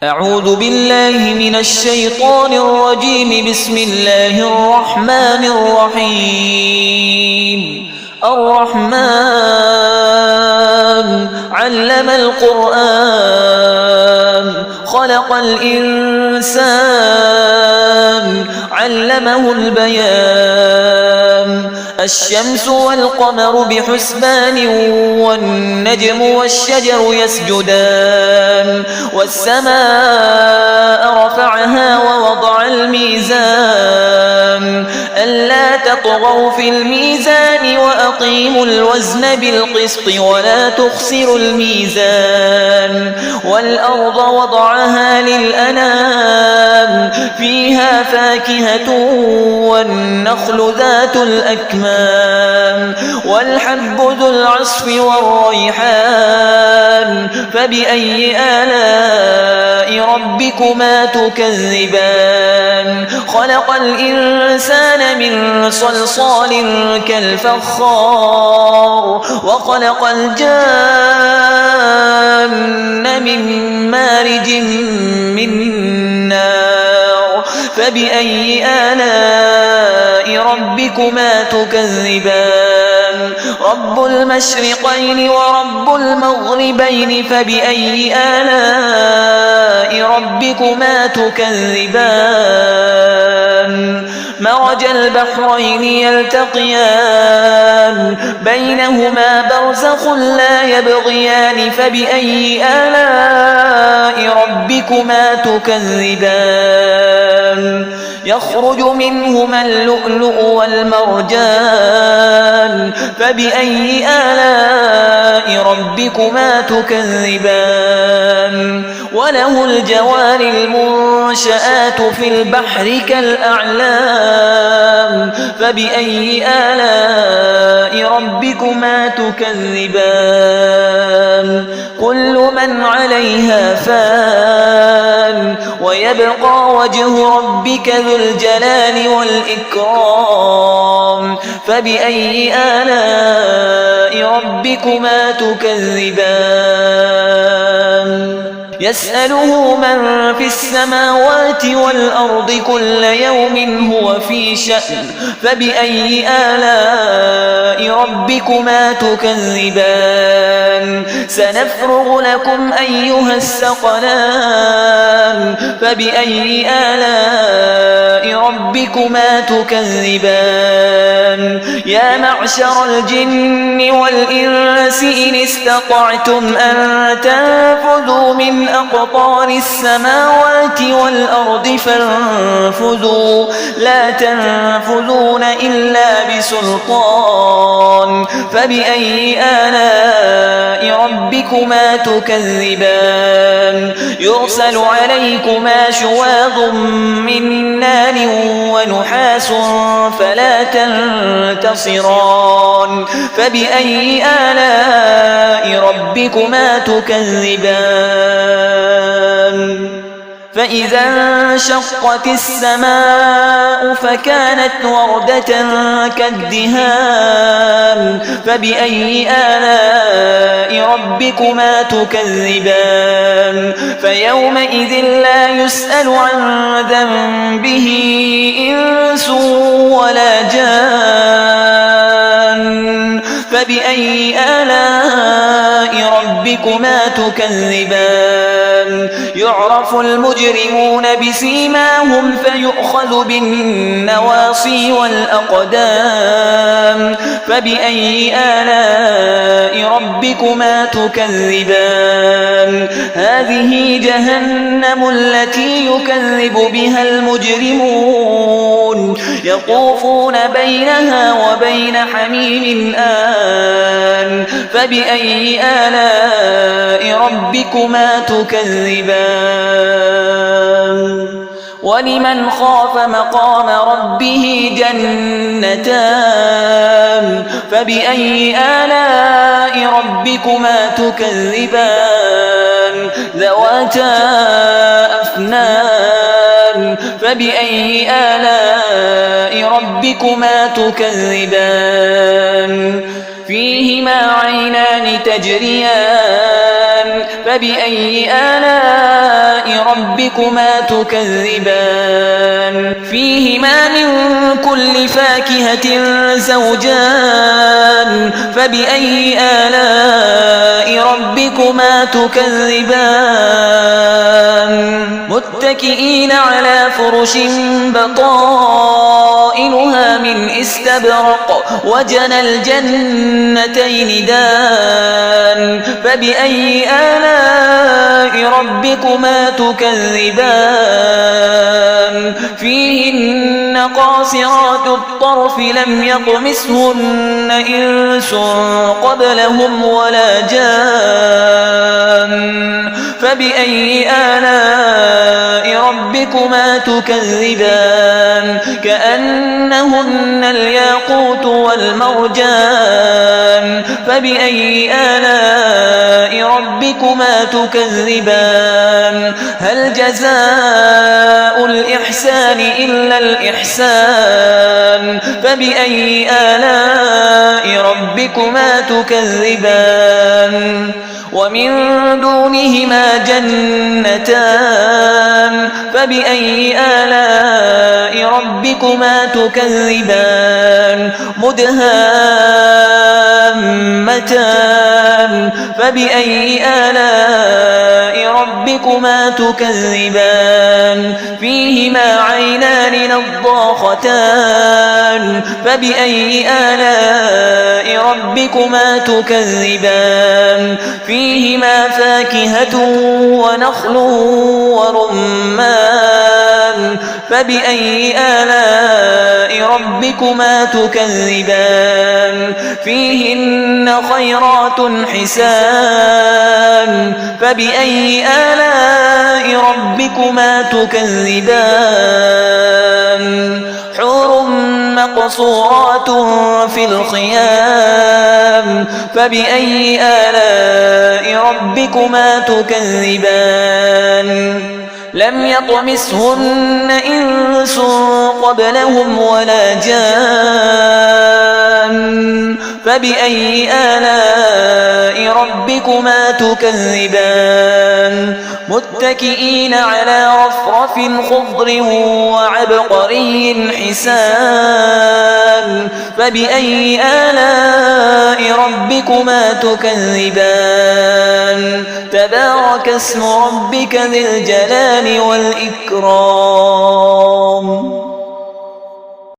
أعوذ بالله من الشيطان الرجيم. بسم الله الرحمن الرحيم. الرحمن علم القرآن خلق الإنسان علمه البيان. الشمس والقمر بحسبان والنجم والشجر يسجدان. والسماء رفعها ووضع الميزان ألا تطغوا في الميزان وأقيموا الوزن بالقسط ولا تخسروا الميزان. والأرض وضعها للأنام فيها فاكهة والنخل ذات الأكمام والحب ذو العصف والريحان. فبأي آلاء ربكما تكذبان؟ خلق الإنسان من صلصال كالفخار وخلق الجان من مارج من نار. فبأي آلاء ربكما تكذبان؟ رب المشرقين ورب المغربين. فبأي آلاء ربكما تكذبان؟ مرج البحرين يلتقيان بينهما برزخ لا يبغيان. فبأي آلاء ربكما تكذبان؟ يخرج منهما اللؤلؤ والمرجان. فبأي آلاء ربكما تكذبان؟ وله الجوار المنشآت في البحر كالأعلام. فبأي آلاء ربكما تكذبان؟ كل من عليها فان ويبقى وجه ربك ذو الجلال والإكرام. فبأي آلاء ربكما تكذبان؟ يسأله من في السماوات والأرض كل يوم هو في شأن. فبأي آلاء ربكما تكذبان؟ سنفرغ لكم أيها الثقلان. فبأي آلاء ربكما تكذبان؟ يا معشر الجن والإنس إن استطعتم أن تنفذوا من أقطار السماوات والأرض فانفذوا لا تنفذون إلا بسلطان. فبأي آلاء ربكما تكذبان؟ يرسل عليكما شواظ من نار ونحاس فلا تنتصران. فبأي آلاء ربكما تكذبان؟ فإذا انشقت السماء فكانت وردة كالدهان. فبأي آلاء ربكما تكذبان؟ فيومئذ لا يسأل عن ذنبه إنس ولا جان. فبأي آلاء ربكما تكذبان؟ يعرف المجرمون بسيماهم فيؤخذ بالنواصي والأقدام. فبأي آلاء ربكما تكذبان؟ هذه جهنم التي يكذب بها المجرمون يطوفون بينها وبين حميم آن. فبأي آلاء ربكما تكذبان؟ ولمن خاف مقام ربه جنتان. فبأي آلاء ربكما تكذبان؟ ذواتا أفنان. فبأي آلاء ربكما تكذبان؟ فيهما عينان تجريان فبأي آلاء ربكما تكذبان فيهما من كل فاكهة زوجان فبأي آلاء ربكما تكذبان متكئين على فرش بطائنها من استبرق وجنى الجنتين دان فبأي آلاء ربكما تكذبان فيهن قاصرات الطرف لم يطمثهن إنس قبلهم ولا جان فبأي آلاء ربكما تكذبان كأنهن الياقوت والمرجان فبأي آلاء ربكما تكذبان هل جزاء الإحسان إلا الإحسان فبأي آلاء ربكما تكذبان ومن دونهما جنتان فبأي آلاء ربكما تكذبان مدهامتان فبأي آلاء ربكما تكذبان فيهما عينان نضاختان فبأي آلاء ربكما تكذبان فيهما فاكهة ونخل ورمان فبأي آلاء ربكما تكذبان فيهن خيرات حسان فبأي آلاء ربكما تكذبان حور مقصورات في الخيام فبأي آلاء ربكما تكذبان لم يطمثهن إنس قبلهم ولا جان فبأي آلاء ربكما تكذبان متكئين على رفرف خضر وعبقري حسان فبأي آلاء ربكما تكذبان تبارك اسم ربك ذي الجلال والإكرام